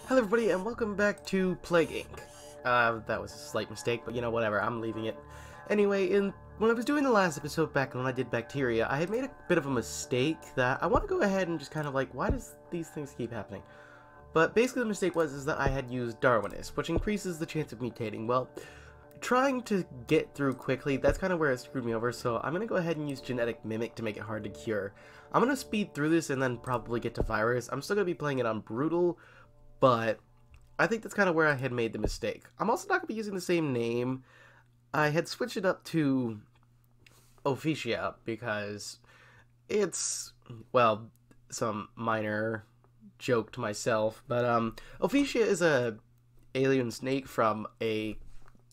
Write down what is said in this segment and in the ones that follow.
Hello everybody and welcome back to Plague Inc. That was a slight mistake, but you know, whatever, I'm leaving it. Anyway, when I was doing the last episode back when I did Bacteria, I had made a bit of a mistake that I want to go ahead and just kind of like, why does these things keep happening? But basically the mistake was that I had used Darwinist, which increases the chance of mutating. Well, trying to get through quickly, that's kind of where it screwed me over, so I'm going to go ahead and use Genetic Mimic to make it hard to cure. I'm going to speed through this and then probably get to Virus. I'm still going to be playing it on Brutal, but I think that's kind of where I had made the mistake. I'm also not going to be using the same name. I had switched it up to Ophicia because it's, well, some minor joke to myself, but Ophicia is a alien snake from a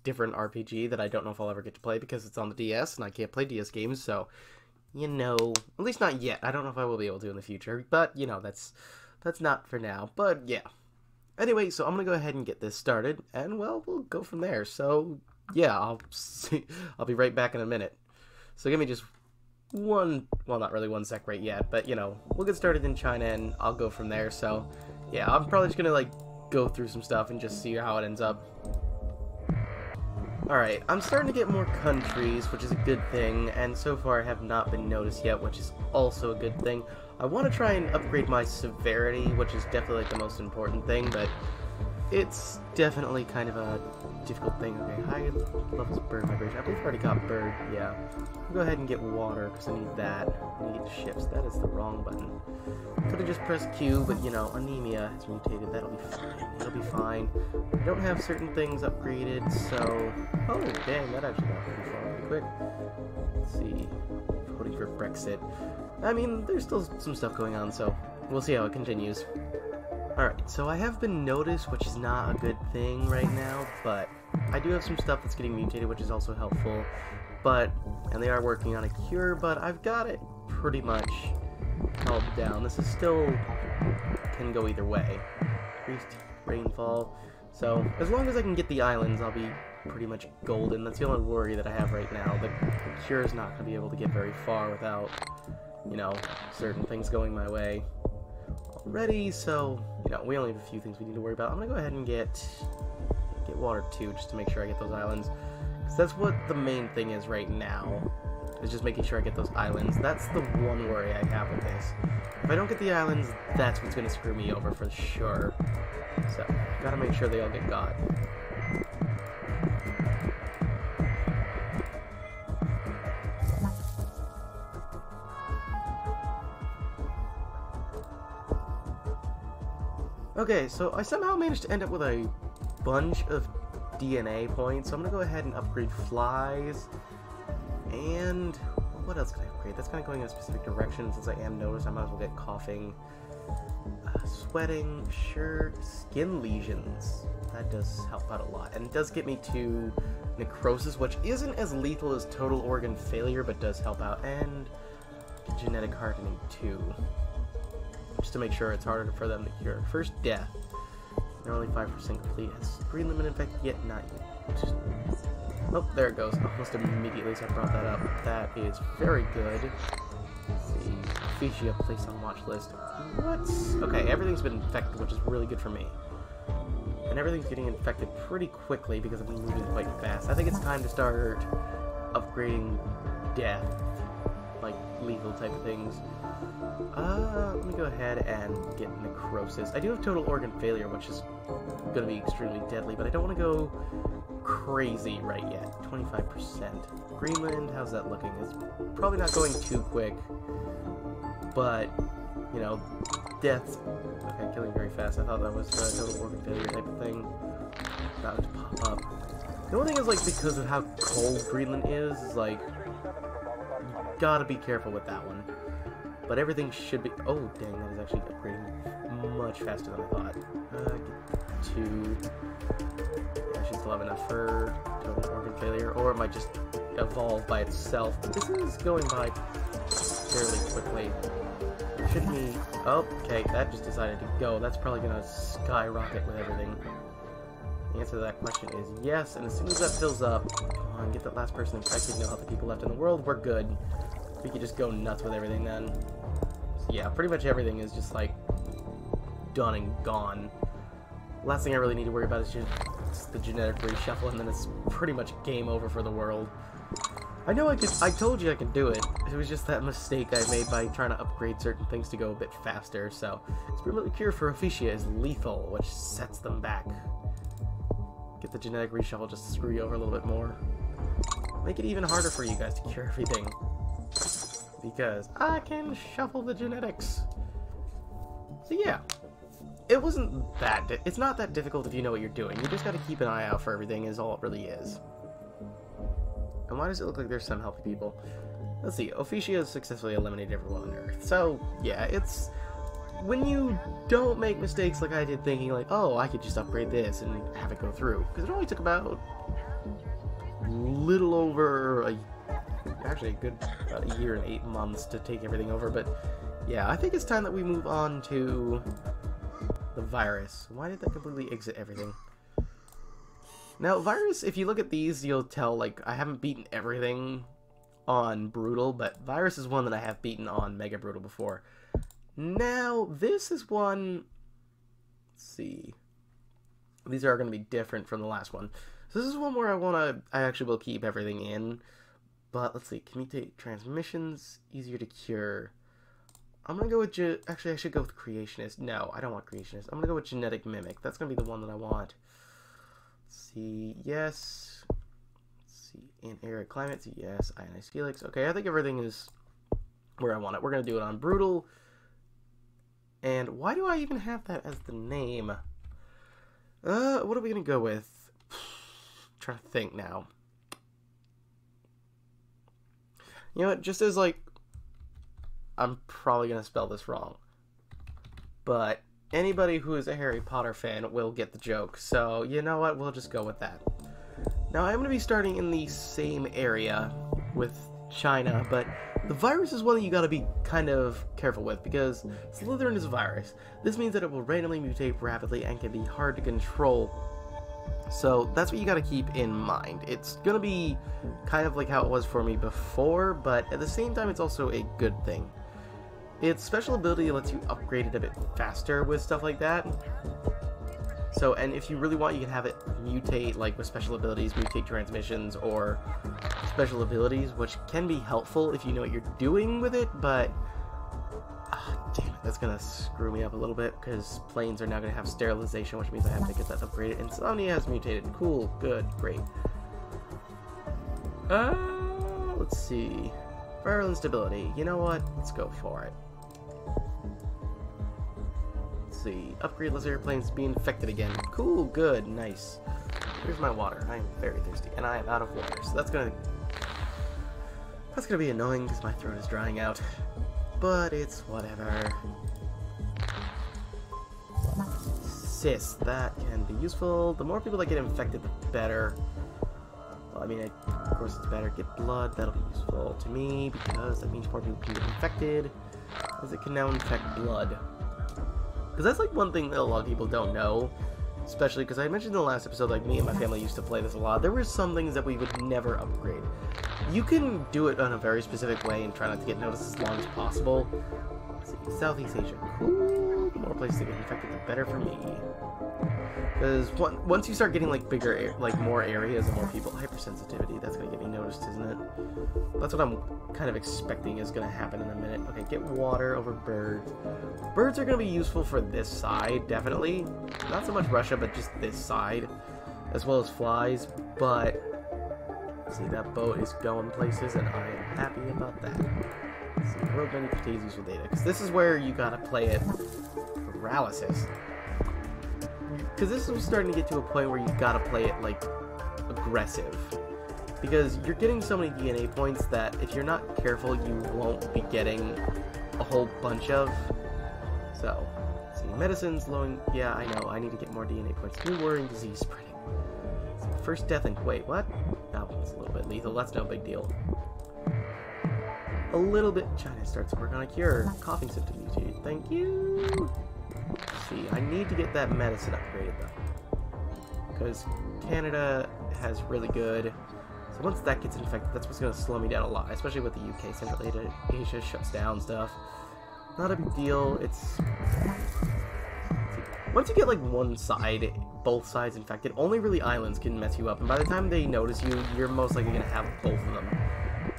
different RPG that I don't know if I'll ever get to play because it's on the DS and I can't play DS games, so, you know, at least not yet. I don't know if I will be able to in the future, but, you know, that's not for now, but yeah. Anyway, so I'm going to go ahead and get this started, and, well, we'll go from there. So, yeah, I'll be right back in a minute. So give me just well, not really 1 sec right yet, but, you know, we'll get started in China, and I'll go from there. So, yeah, I'm probably just going to, like, go through some stuff and just see how it ends up. Alright, I'm starting to get more countries, which is a good thing, and so far I have not been noticed yet, which is also a good thing. I want to try and upgrade my severity, which is definitely like the most important thing, but it's definitely kind of a difficult thing. Okay, high levels of bird migration. I believe I've already got bird, yeah. I'll go ahead and get water, because I need that. I need ships. That is the wrong button. Could have just pressed Q, but you know, anemia has mutated. That'll be fine. It'll be fine. I don't have certain things upgraded, so... Oh, dang, that actually got pretty far pretty quick. Let's see. Voting for Brexit. I mean, there's still some stuff going on, so we'll see how it continues. Alright, so I have been noticed, which is not a good thing right now, but I do have some stuff that's getting mutated, which is also helpful. And they are working on a cure, but I've got it pretty much held down. This is still can go either way. Increased rainfall. So, as long as I can get the islands, I'll be pretty much golden. That's the only worry that I have right now. The cure is not going to be able to get very far without, you know, certain things going my way already, so, you know, we only have a few things we need to worry about. I'm going to go ahead and get water too, just to make sure I get those islands. Because that's what the main thing is right now, is just making sure I get those islands. That's the one worry I have with this. If I don't get the islands, that's what's going to screw me over for sure. So, gotta make sure they all get got. Okay, so I somehow managed to end up with a bunch of DNA points, so I'm going to go ahead and upgrade flies, and what else can I upgrade? That's kind of going in a specific direction. Since I am noticed, I might as well get coughing, sweating, sure, skin lesions. That does help out a lot, and it does get me to necrosis, which isn't as lethal as total organ failure, but does help out, and genetic hardening too. Just to make sure it's harder for them to cure. First death. They're only 5% complete. Has green limit infected yet? Not yet. Just... Oh, there it goes. Almost immediately as I brought that up. That is very good. Let's see. Ophicia placed on watch list. What? Okay, everything's been infected, which is really good for me. And everything's getting infected pretty quickly because I've been moving quite fast. I think it's time to start upgrading death. Like, lethal type of things. Let me go ahead and get necrosis. I do have total organ failure, which is going to be extremely deadly, but I don't want to go crazy right yet. 25%. Greenland, how's that looking? It's probably not going too quick, but, you know, death's... Okay, killing very fast. I thought that was a total organ failure type of thing. About to pop up. The only thing is, like, because of how cold Greenland is like, you gotta be careful with that one. But everything should be... Oh, dang, that is actually upgrading much faster than I thought. Get 2... Yeah, should still have enough for total organ failure, or it might just evolve by itself. But this is going by fairly quickly. Shouldn't be... Oh, okay, that just decided to go. That's probably going to skyrocket with everything. The answer to that question is yes, and as soon as that fills up... Come on, get that last person infected, know how the people left in the world, we're good. We could just go nuts with everything then. So yeah, pretty much everything is just like done and gone. Last thing I really need to worry about is just the genetic reshuffle, and then it's pretty much game over for the world. I know I could. I told you I could do it. It was just that mistake I made by trying to upgrade certain things to go a bit faster. So, experimental cure for Ophicia is lethal, which sets them back. Get the genetic reshuffle just to screw you over a little bit more. Make it even harder for you guys to cure everything. Because I can shuffle the genetics. So yeah. It wasn't that... It's not that difficult if you know what you're doing. You just gotta keep an eye out for everything is all it really is. And why does it look like there's some healthy people? Let's see. Ophicia has successfully eliminated everyone on Earth. So, yeah, it's... When you don't make mistakes like I did thinking like, oh, I could just upgrade this and have it go through. Because it only took about... little over actually a good about a year and 8 months to take everything over. But, yeah, I think it's time that we move on to... the virus. Why did that completely exit everything? Now, virus, if you look at these, you'll tell, like, I haven't beaten everything on Brutal, but virus is one that I have beaten on Mega Brutal before. Now, this is one... Let's see. These are going to be different from the last one. So this is one where I actually will keep everything in. But, let's see. Commute transmissions, easier to cure. I'm going to go with... Actually, I should go with Creationist. No, I don't want Creationist. I'm going to go with Genetic Mimic. That's going to be the one that I want. Let's see. Yes. Let's see. In arid climates. Yes. Ionized Helix. Okay, I think everything is where I want it. We're going to do it on Brutal. And why do I even have that as the name? What are we going to go with? Trying to think now. You know what? Just as, like... I'm probably going to spell this wrong. But anybody who is a Harry Potter fan will get the joke. So, you know what? We'll just go with that. Now, I'm going to be starting in the same area with China, but the virus is one that you got to be kind of careful with, because Slytherin is a virus. This means that it will randomly mutate rapidly and can be hard to control. So that's what you got to keep in mind. It's going to be kind of like how it was for me before, but at the same time, it's also a good thing. Its special ability lets you upgrade it a bit faster with stuff like that. So, and if you really want, you can have it mutate, like with special abilities, mutate transmissions, or special abilities, which can be helpful if you know what you're doing with it, but... damn it, that's gonna screw me up a little bit, because planes are now gonna have sterilization, which means I have to get that upgraded. Insomnia has mutated. Cool, good, great. Let's see. Viral instability. You know what? Let's go for it. Let's see. Upgrade less airplanes be infected again. Cool, good, nice. Here's my water. I am very thirsty, and I am out of water, so that's gonna be annoying because my throat is drying out. But it's whatever. Cysts, that can be useful. The more people that get infected, the better. Well, I mean, of course it's better. Get blood, that'll be useful to me, because that means more people can get infected, as it can now infect blood. Because that's like one thing that a lot of people don't know, especially because I mentioned in the last episode, like me and my family used to play this a lot. There were some things that we would never upgrade. You can do it in a very specific way and try not to get noticed as long as possible. Let's see, Southeast Asia, cool. The more places that get infected, the better for me. Because once you start getting like bigger, like more areas and more people, hypersensitivity, that's gonna get me noticed, isn't it? That's what I'm kind of expecting is gonna happen in a minute. Okay, get water over birds. Birds are gonna be useful for this side, definitely. Not so much Russia, but just this side, as well as flies. But see, that boat is going places, and I am happy about that. Let's see, road many potatoes useful data, because this is where you gotta play it paralysis. Because this is starting to get to a point where you gotta play it, like, aggressive. Because you're getting so many DNA points that if you're not careful, you won't be getting a whole bunch of. So, let's see, medicines, lowering, yeah, I know, I need to get more DNA points. New worrying disease spreading. See, first death in, wait, what? Oh, it's a little bit lethal, that's no big deal. A little bit, China starts working on a cure. Coughing symptom mutate, thank you! See, I need to get that medicine upgraded though, because Canada has really good. So once that gets infected, that's what's going to slow me down a lot, especially with the UK. Central Asia shuts down stuff. Not a big deal. It's once you get like one side, both sides infected, only really islands can mess you up, and by the time they notice you, you're most likely gonna have both of them.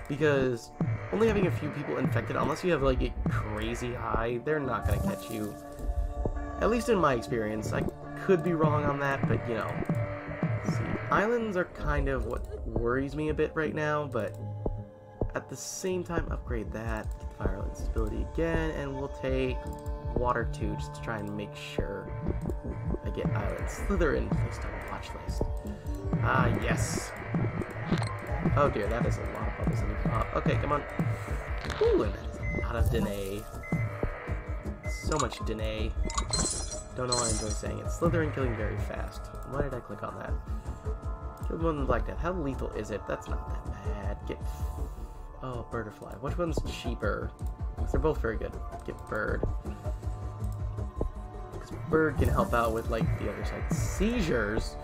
Because only having a few people infected, unless you have like a crazy high, they're not gonna catch you. At least in my experience. I could be wrong on that, but you know. See, islands are kind of what worries me a bit right now, but at the same time, upgrade that, get fire island stability again, and we'll take water 2 just to try and make sure I get islands. Slytherin placed on watch list. Ah, yes. Oh dear, that is a lot of bubbles I need to pop. Okay, come on. Ooh, and that is a lot of dene. So much dene. Don't know why I enjoy saying it. Slytherin killing very fast. Why did I click on that? Killed one Black Death. How lethal is it? That's not that bad. Get... Oh, bird or fly. Which one's cheaper? Because they're both very good. Get bird. Because bird can help out with, like, the other side. Seizures?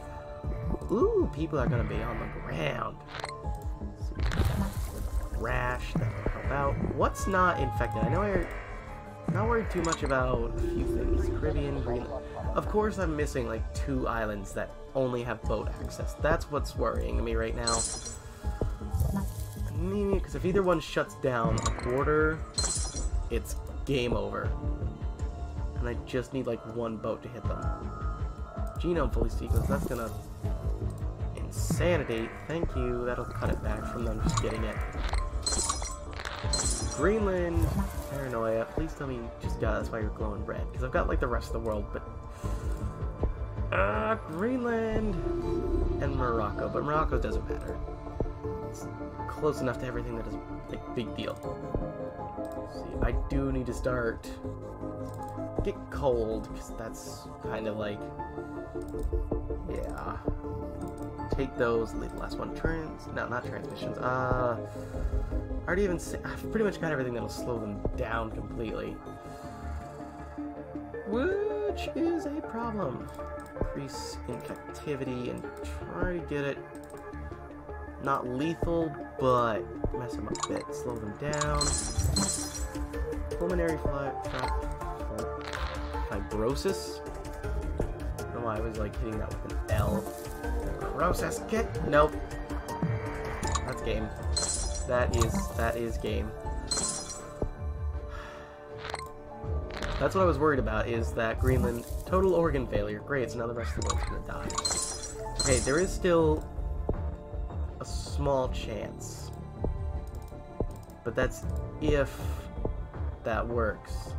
Ooh, people are gonna be on the ground. Rash, that will help out. What's not infected? I know I'm not worried too much about a few things. Caribbean, Greenland. Of course I'm missing like 2 islands that only have boat access. That's what's worrying me right now. Because if either one shuts down a border, it's game over. And I just need like 1 boat to hit them. Genome fully sequenced, that's gonna... Insanity, thank you. That'll cut it back from them just getting it. Greenland, paranoia. Please tell me you just got it. That's why you're glowing red. Because I've got like the rest of the world, but Greenland and Morocco. But Morocco doesn't matter. It's close enough to everything that is like big deal. Let's see, I do need to start get cold because that's kind of like yeah. Take those, leave the last one. No, not transmissions. I already even I've pretty much got everything that'll slow them down completely. Which is a problem. Increase infectivity and try to get it not lethal, but mess them up a bit. Slow them down. Pulmonary fibrosis. I don't know why I was like hitting that with an L. Process kit? Nope. That's game. That is game. That's what I was worried about, is that Greenland, total organ failure. Great, so now the rest of the world's gonna die. Okay, there is still a small chance. But that's if that works.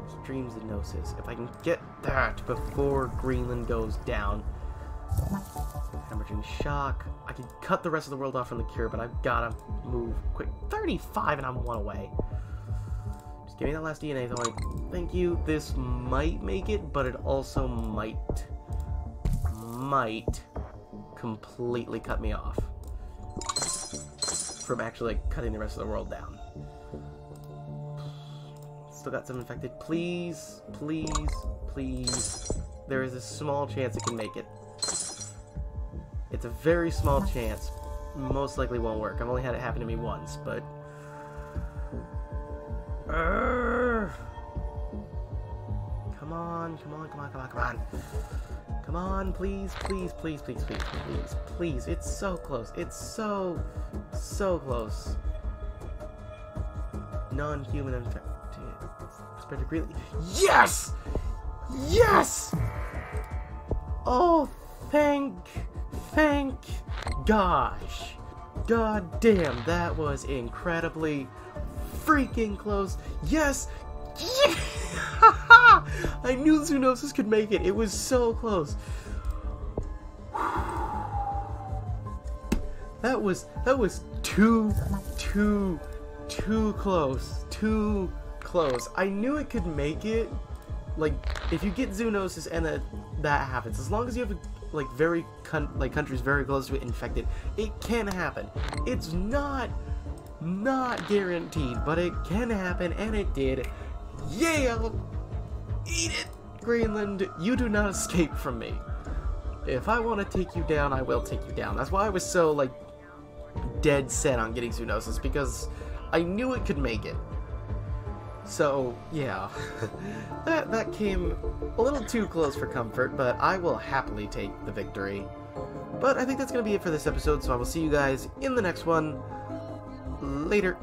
Extreme zoonosis. If I can get that before Greenland goes down. Hemorrhaging shock. I can cut the rest of the world off from the cure, but I've gotta move quick. 35 and I'm 1 away. Just give me that last DNA though. Thank you. This might make it, but it also might completely cut me off from actually like cutting the rest of the world down. Still got some infected. Please, please, please. There is a small chance it can make it. It's a very small chance. Most likely won't work. I've only had it happen to me once, but... Come on, come on, come on, come on, come on. Come on, please, please, please, please, please, please, please. It's so close. It's so close. Non-human infected. Spread greatly. Yes! Yes! Oh, thank gosh. God damn, that was incredibly freaking close. Yes! Yeah! I knew zoonosis could make it. It was so close. That was too close. Too close. I knew it could make it. Like, if you get zoonosis and that happens, as long as you have like countries very close to it infected, it can happen. It's not guaranteed, but it can happen, and it did. Yeah, eat it, Greenland. You do not escape from me. If I want to take you down, I will take you down. That's why I was so like dead set on getting zoonosis, because I knew it could make it. So, yeah, that came a little too close for comfort, but I will happily take the victory. But I think that's going to be it for this episode, so I will see you guys in the next one. Later.